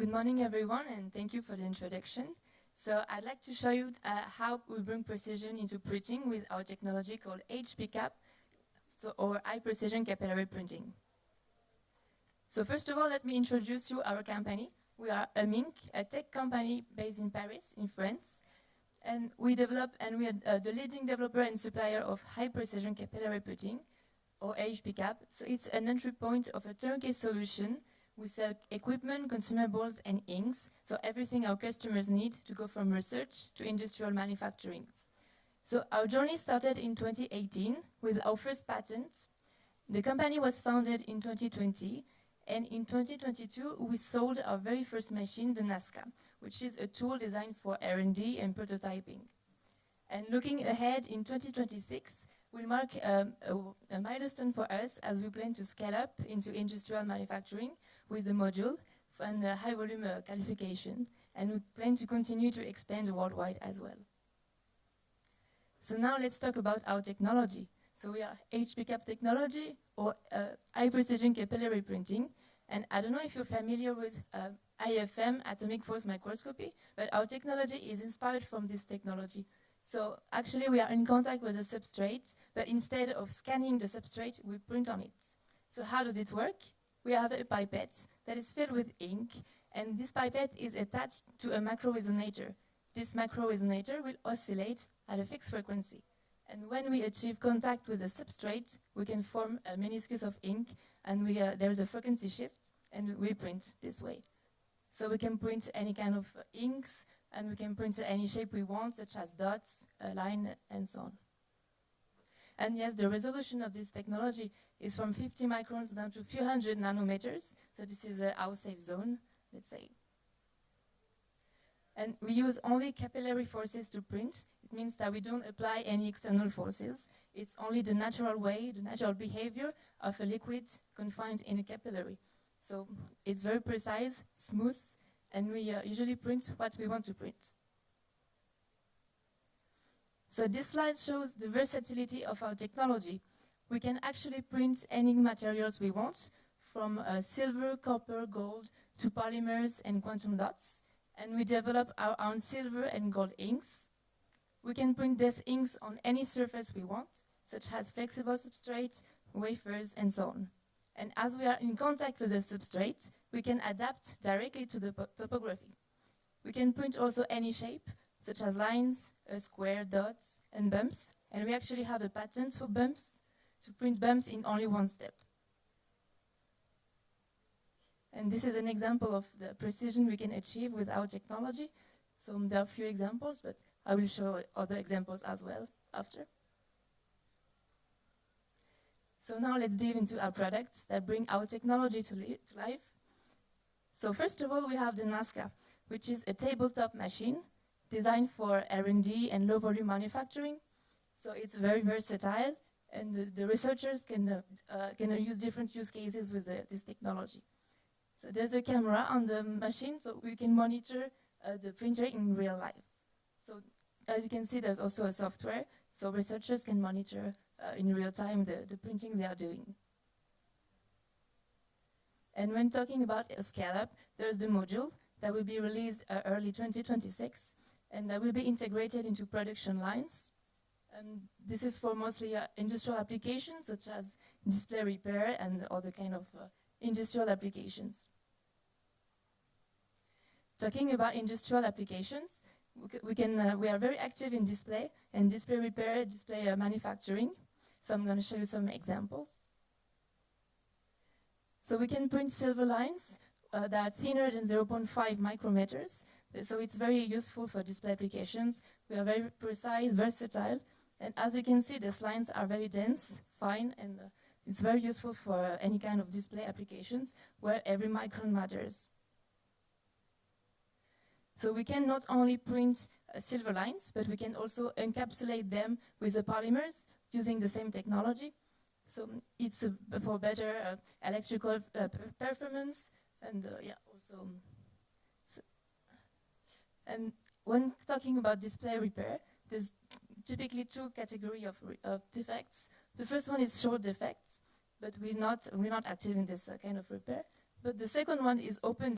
Good morning, everyone, and thank you for the introduction. So I'd like to show you how we bring precision into printing with our technology called HPCaP, or High Precision Capillary Printing. So first of all, let me introduce you our company. We are Hummink, a tech company based in Paris, in France. And we are the leading developer and supplier of high precision capillary printing, or HPCaP. So it's an entry point of a turnkey solution. We sell equipment, consumables, and inks, so everything our customers need to go from research to industrial manufacturing. So our journey started in 2018 with our first patent. The company was founded in 2020, and in 2022, we sold our very first machine, the NASCA, which is a tool designed for R&D and prototyping. And looking ahead in 2026, will mark a milestone for us as we plan to scale up into industrial manufacturing with the module and high volume qualification. And we plan to continue to expand worldwide as well. So now let's talk about our technology. So we are HPCaP technology, or high precision capillary printing. And I don't know if you're familiar with IFM, Atomic Force Microscopy, but our technology is inspired from this technology. So actually we are in contact with the substrate, but instead of scanning the substrate, we print on it. So how does it work? We have a pipette that is filled with ink, and this pipette is attached to a macro-resonator. This macro-resonator will oscillate at a fixed frequency. And when we achieve contact with the substrate, we can form a meniscus of ink, and there's a frequency shift, and we print this way. So we can print any kind of inks, and we can print any shape we want, such as dots, a line, and so on. And yes, the resolution of this technology is from 50 microns down to a few hundred nanometers. So this is our safe zone, let's say. And we use only capillary forces to print. It means that we don't apply any external forces. It's only the natural way, the natural behavior of a liquid confined in a capillary. So it's very precise, smooth, and we usually print what we want to print. So this slide shows the versatility of our technology. We can actually print any materials we want, from silver, copper, gold, to polymers and quantum dots. And we develop our own silver and gold inks. We can print these inks on any surface we want, such as flexible substrates, wafers, and so on. And as we are in contact with the substrate, we can adapt directly to the topography. We can print also any shape, such as lines, a square, dots, and bumps. And we actually have a patent for bumps, to print bumps in only one step. And this is an example of the precision we can achieve with our technology. So there are a few examples, but I will show other examples as well after. So now let's dive into our products that bring our technology to life. So first of all, we have the NASCA, which is a tabletop machine designed for R&D and low-volume manufacturing. So it's very versatile, and the researchers can use different use cases with this technology. So there's a camera on the machine, so we can monitor the printer in real life. So as you can see, there's also a software, so researchers can monitor in real time the printing they are doing. And when talking about a scale-up, there's the module that will be released early 2026, and that will be integrated into production lines. This is for mostly industrial applications, such as display repair and other kind of industrial applications. Talking about industrial applications, we are very active in display and display repair, display manufacturing. So I'm going to show you some examples. So we can print silver lines that are thinner than 0.5 micrometers. So it's very useful for display applications. We are very precise, versatile. And as you can see, these lines are very dense, fine, and it's very useful for any kind of display applications where every micron matters. So we can not only print silver lines, but we can also encapsulate them with the polymers using the same technology. So it's for better electrical performance, and also. And when talking about display repair, there's typically two categories of defects. The first one is short defects, but we're not active in this kind of repair. But the second one is open